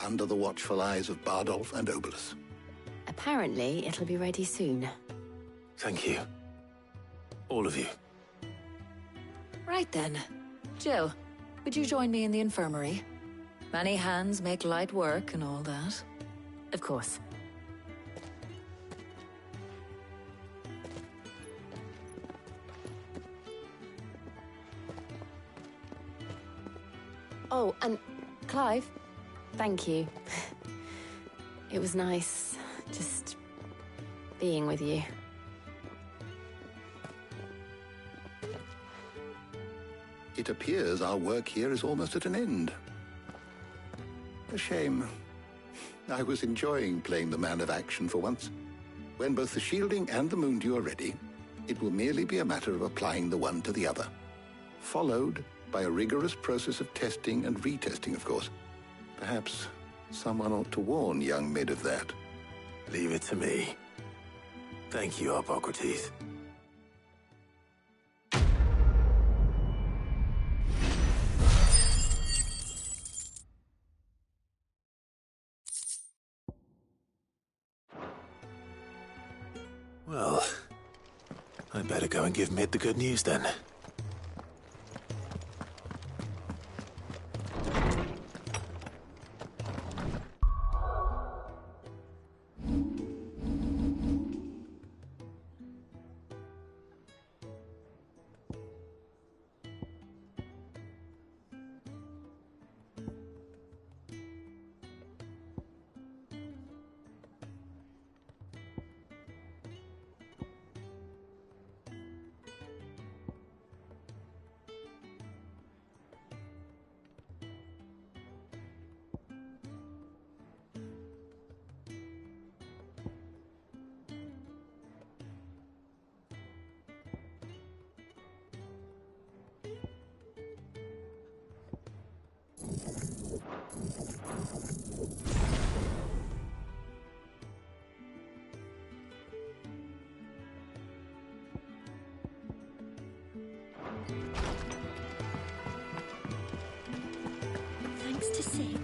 under the watchful eyes of Bardolph and Obolus. Apparently, it'll be ready soon. Thank you. All of you. Right then. Jill, would you join me in the infirmary? Many hands make light work and all that. Of course. Oh, and Clive, thank you. It was nice just being with you. It appears our work here is almost at an end. A shame. I was enjoying playing the man of action for once. When both the shielding and the Moondew are ready, it will merely be a matter of applying the one to the other. Followed by a rigorous process of testing and retesting, of course. Perhaps someone ought to warn young Mid of that. Leave it to me. Thank you, Harpocrates. Well, I'd better go and give Mid the good news then. Thanks to Sid.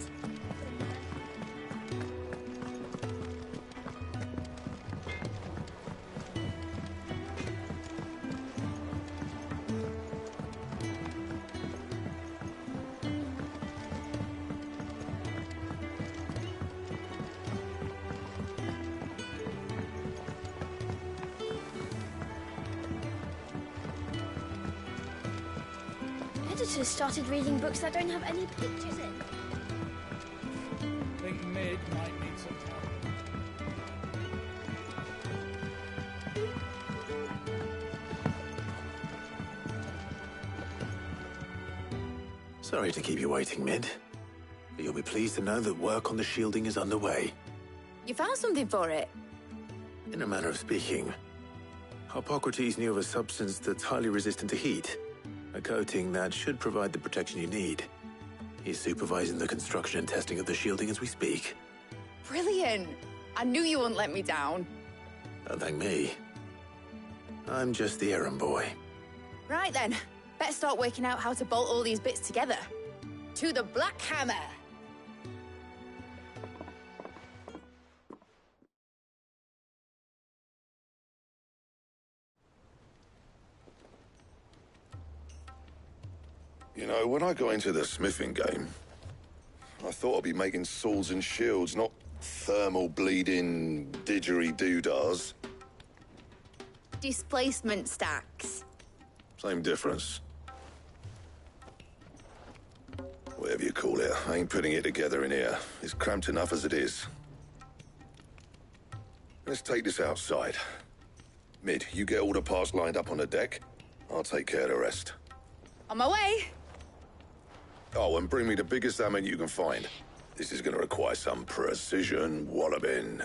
Editors started reading books that don't have any pictures in. I think Mid might need some time. Sorry to keep you waiting, Mid. But you'll be pleased to know that work on the shielding is underway. You found something for it? In a manner of speaking, Harpocrates knew of a substance that's highly resistant to heat. A coating that should provide the protection you need. He's supervising the construction and testing of the shielding as we speak. Brilliant! I knew you wouldn't let me down. Don't thank me. I'm just the errand boy. Right then, better start working out how to bolt all these bits together. To the Black Hammer! You know, when I got into the smithing game, I thought I'd be making swords and shields, not thermal bleeding didgeridoo-dahs. Displacement stacks. Same difference. Whatever you call it, I ain't putting it together in here. It's cramped enough as it is. Let's take this outside. Mid, you get all the parts lined up on the deck. I'll take care of the rest. On my way! Oh, and bring me the biggest hammer you can find. This is going to require some precision walloping.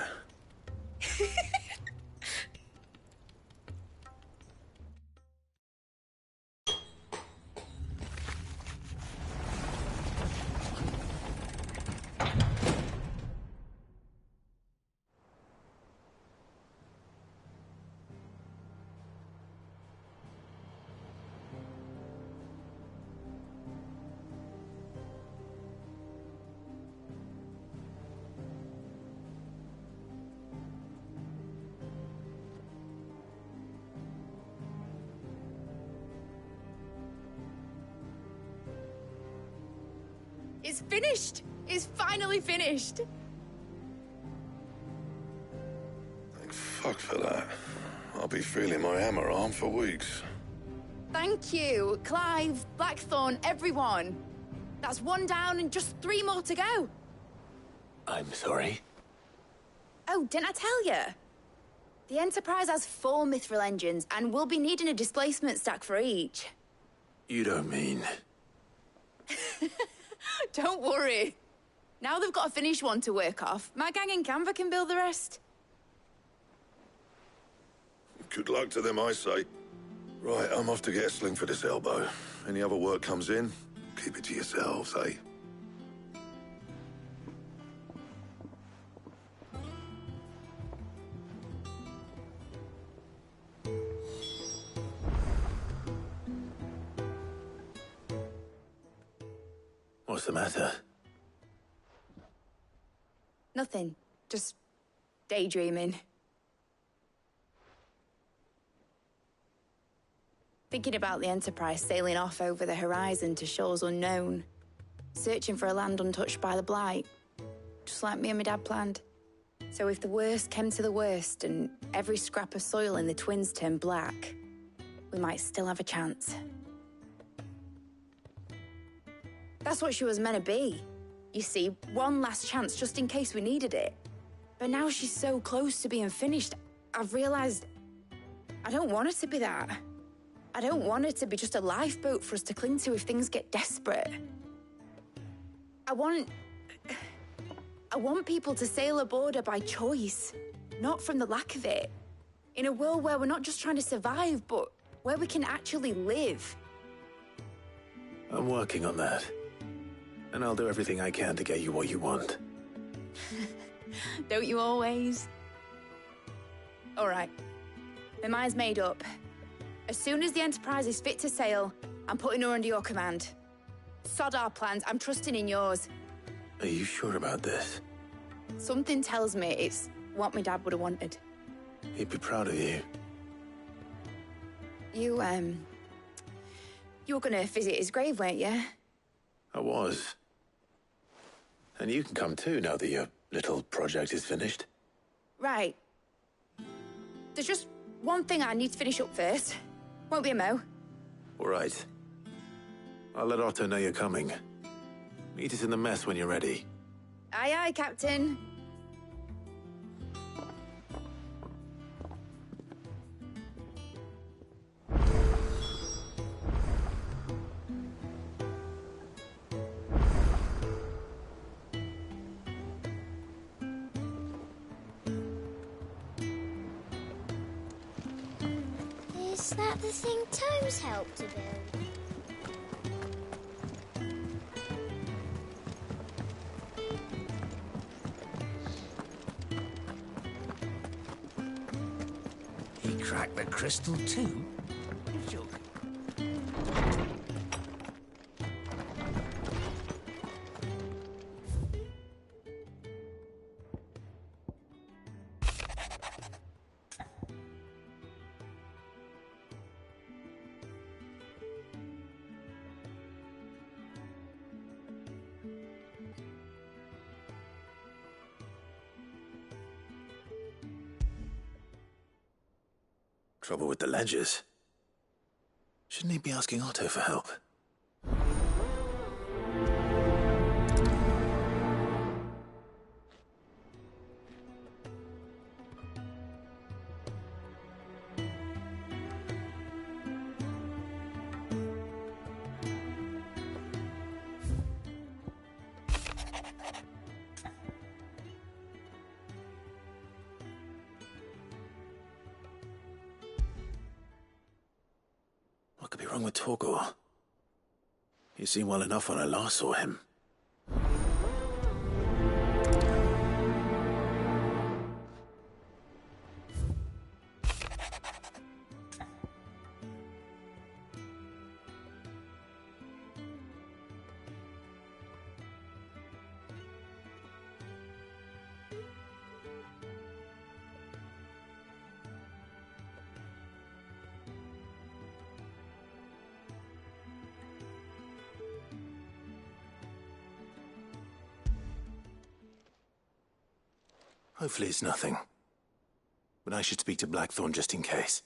It's finished! It's finally finished! Thank fuck for that. I'll be feeling my hammer arm for weeks. Thank you, Clive, Blackthorn, everyone. That's one down and just 3 more to go. I'm sorry. Oh, didn't I tell you? The Enterprise has 4 mithril engines, and we'll be needing a displacement stack for each. You don't mean... Don't worry. Now they've got a finished one to work off. My gang in Canva can build the rest. Good luck to them, I say. Right, I'm off to get a sling for this elbow. Any other work comes in, keep it to yourselves, eh? What's the matter? Nothing. Just daydreaming. Thinking about the Enterprise sailing off over the horizon to shores unknown. Searching for a land untouched by the Blight. Just like me and my dad planned. So if the worst came to the worst and every scrap of soil in the Twins turned black, we might still have a chance. That's what she was meant to be. You see, one last chance just in case we needed it. But now she's so close to being finished, I've realized I don't want her to be that. I don't want her to be just a lifeboat for us to cling to if things get desperate. I want people to sail aboard her by choice, not from the lack of it. In a world where we're not just trying to survive, but where we can actually live. I'm working on that. And I'll do everything I can to get you what you want. Don't you always? All right. My mind's made up. As soon as the Enterprise is fit to sail, I'm putting her under your command. Sod our plans, I'm trusting in yours. Are you sure about this? Something tells me it's what my dad would have wanted. He'd be proud of you. You were gonna visit his grave, weren't you? I was. And you can come too, now that your little project is finished. Right. There's just one thing I need to finish up first. Won't be a mo. All right. I'll let Otto know you're coming. Meet us in the mess when you're ready. Aye, aye, Captain. Is that the thing Tomes helped to build? He cracked the crystal too? You joking? Trouble with the ledgers. Shouldn't he be asking Otto for help? What could be wrong with Torgor? He seemed well enough when I last saw him. Hopefully it's nothing. But I should speak to Blackthorn just in case.